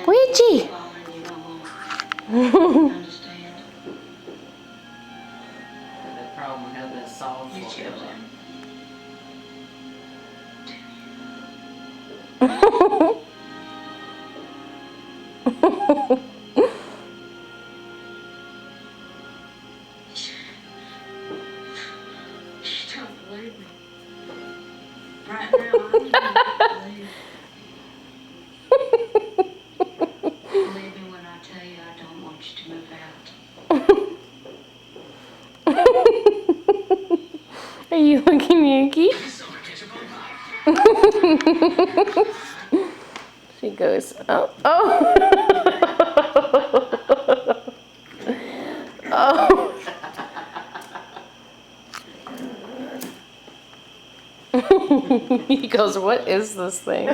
Ouija! The problem has been solved forever. You don't believe me. Right now, I don't believe. Believe me when I tell you I don't want you to move out. Are you looking Yankee? She goes, oh, oh. Oh. He goes, what is this thing?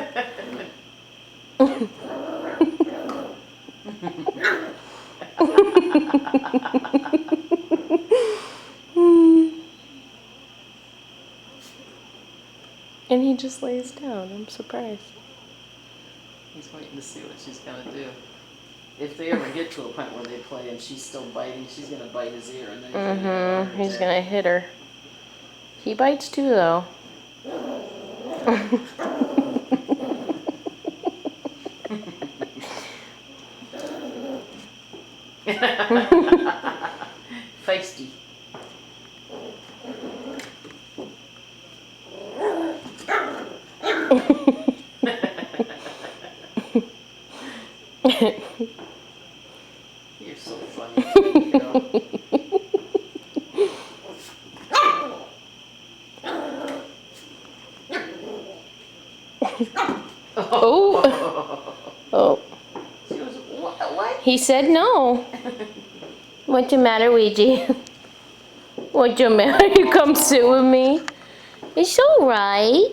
And he just lays down. I'm surprised. He's waiting to see what she's gonna do. If they ever get to a point where they play and she's still biting, she's gonna bite his ear and then He's gonna hit her. He bites too, though. Feisty. You're so funny, girl. Oh. Oh. She goes, what? He said no. What's the matter, Ouija? What's the matter? You come sit with me? It's all right.